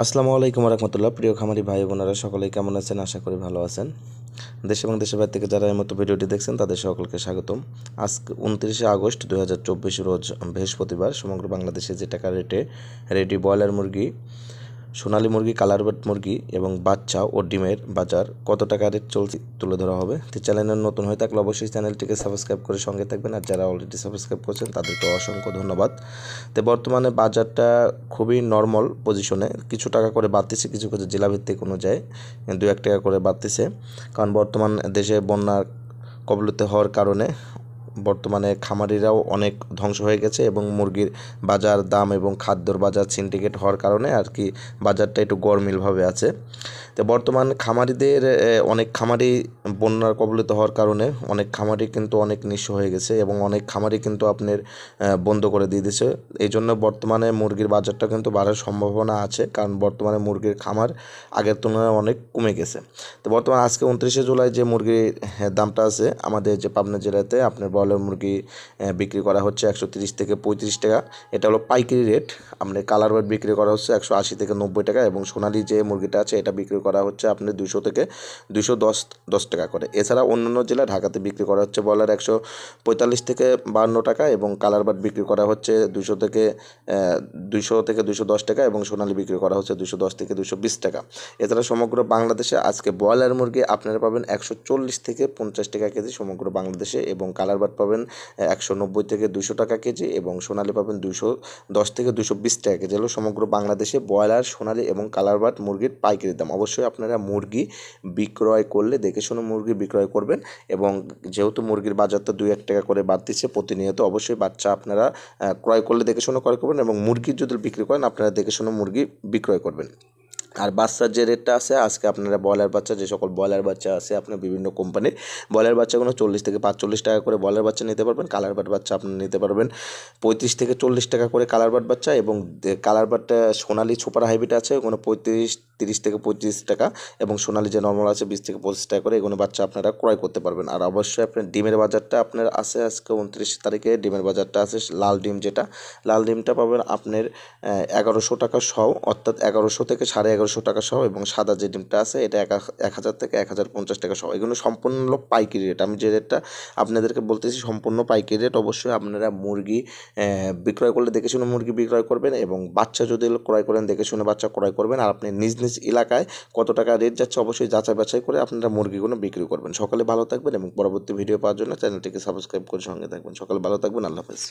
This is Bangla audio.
আসসালামু আলাইকুম রহমতুল্লাহ। প্রিয় খামারি ভাই বোনেরা সকলেই কেমন আছেন? আশা করি ভালো আছেন। দেশ এবং দেশের বাইরে থেকে যারা এই মতো ভিডিওটি দেখছেন তাদের সকলকে স্বাগতম। আজ 29শে আগস্ট 2024 রোজ বৃহস্পতিবার সমগ্র বাংলাদেশে যে টাকা রেটে রেডি ব্রয়লার মুরগি, সোনালী মুরগি, কালারবার্ড মুরগি এবং বাচ্চা ও ডিমের বাজার কত টাকা রেট চলছে তুলে ধরা হবে। তো চ্যানেলের নতুন হয়ে থাকলে অবশ্যই চ্যানেলটিকে সাবস্ক্রাইব করে সঙ্গে থাকবেন, আর যারা অলরেডি সাবস্ক্রাইব করছেন তাদেরকে অসংখ্য ধন্যবাদ। তো বর্তমানে বাজারটা খুবই নর্মাল পজিশনে, কিছু টাকা করে বাড়তেছে, কিছু কিছু জেলাভিত্তিক অনুযায়ী 2-1 টাকা করে বাড়তেছে। কারণ বর্তমান দেশে বন্যার কবলিত হওয়ার কারণে বর্তমানে খামারিরাও অনেক ধ্বংস হয়ে গেছে এবং মুরগির বাজার দাম এবং খাদ্যর বাজার সিন্ডিকেট হওয়ার কারণে আর কি বাজারটা একটু গরমিলভাবে আছে। তো বর্তমান খামারিদের অনেক খামারি বন্যার কবলিত হওয়ার কারণে অনেক খামারি কিন্তু অনেক নিঃস্ব হয়ে গেছে এবং অনেক খামারি কিন্তু আপনার বন্ধ করে দিয়ে দিয়েছে। এই জন্য বর্তমানে মুরগির বাজারটা কিন্তু বাড়ার সম্ভাবনা আছে, কারণ বর্তমানে মুরগির খামার আগের তুলনায় অনেক কমে গেছে। তো বর্তমানে আজকে 29শে জুলাই যে মুরগির দামটা আছে আমাদের যে পাবনা জেলাতে আপনার ব্রয়লার মুরগি বিক্রি করা হচ্ছে 130 থেকে 35 টাকা। এটা হলো পাইকারি রেট। আপনার কালার বার্ড বিক্রি করা হচ্ছে 180 থেকে 90 টাকা এবং সোনালি যে মুরগিটা আছে এটা বিক্রি করা হচ্ছে আপনার 200 থেকে 210 টাকা করে। এছাড়া অন্যান্য জেলা ঢাকাতে বিক্রি করা হচ্ছে ব্রয়লার 145 থেকে 52 টাকা এবং কালার বার্ড বিক্রি করা হচ্ছে 200 থেকে 210 টাকা এবং সোনালি বিক্রি করা হচ্ছে 210 থেকে 220 টাকা। এছাড়া সমগ্র বাংলাদেশে আজকে ব্রয়লার মুরগি আপনারা পাবেন 140 থেকে 50 টাকা কেজি সমগ্র বাংলাদেশে, এবং কালার বার্ড পাবেন 190 থেকে 200 টাকা কেজি এবং সোনালি পাবেন 210 থেকে 220 টাকা কেজি। হলো সমগ্র বাংলাদেশে ব্রয়লার, সোনালি এবং কালার বার্ড মুরগির পাইকারি দাম। অবশ্যই আপনারা মুরগি বিক্রয় করলে দেখে শুনে মুরগি বিক্রয় করবেন, এবং যেহেতু মুরগির বাজারটা 2-1 টাকা করে বাড়তিছে প্রতিনিয়ত, অবশ্যই বাচ্চা আপনারা ক্রয় করলে দেখে শুনে ক্রয় করবেন এবং মুরগির যদি বিক্রি করেন আপনারা দেখে শুনে মুরগি বিক্রয় করবেন। আর বাচ্চার যে রেটটা আছে আজকে আপনারা ব্রয়লার বাচ্চা, যে সকল ব্রয়লার বাচ্চা আছে আপনার বিভিন্ন কোম্পানির ব্রয়লার বাচ্চাগুলো 40 থেকে 45 টাকা করে ব্রয়লার বাচ্চা নিতে পারবেন। কালার বাট বাচ্চা আপনারা নিতে পারবেন 35 থেকে 40 টাকা করে কালার বাট বাচ্চা, এবং কালার বাটটা সোনালি সুপার হাইব্রিড আছে ওখানে 30 থেকে 35 টাকা, এবং সোনালি যে নর্মাল আছে 20 থেকে 25 টাকা করে এগুলো বাচ্চা আপনারা ক্রয় করতে পারবেন। আর অবশ্যই আপনার ডিমের বাজারটা আপনার আছে আজকে 29 তারিখে ডিমের বাজারটা আছে লাল ডিম, যেটা লাল ডিমটা পাবেন আপনার 1100 টাকা সহ, অর্থাৎ 1100 থেকে 1150 টাকা সহ, এবং সাদা যে ডিমটা আছে এটা 1000 থেকে 1050 টাকা সহ। এগুলো সম্পূর্ণ পাইকারি রেট। আমি যে রেটটা আপনাদেরকে বলতেছি সম্পূর্ণ পাইকারি রেট। অবশ্যই আপনারা মুরগি বিক্রয় করলে দেখে শুনে মুরগি বিক্রয় করবেন, এবং বাচ্চা যদি ক্রয় করেন দেখে শুনে বাচ্চা ক্রয় করবেন। আর আপনি নিজ নিজ এলাকায় কত টাকা রেট যাচ্ছে অবশ্যই যাচাই বাছাই করে আপনারা মুরগিগুলো বিক্রি করবেন। সকালে ভালো থাকবেন এবং পরবর্তী ভিডিও পাওয়ার জন্য চ্যানেলটিকে সাবস্ক্রাইব করে সঙ্গে থাকবেন। সকালে ভালো থাকবেন। আল্লাহ হাফেজ।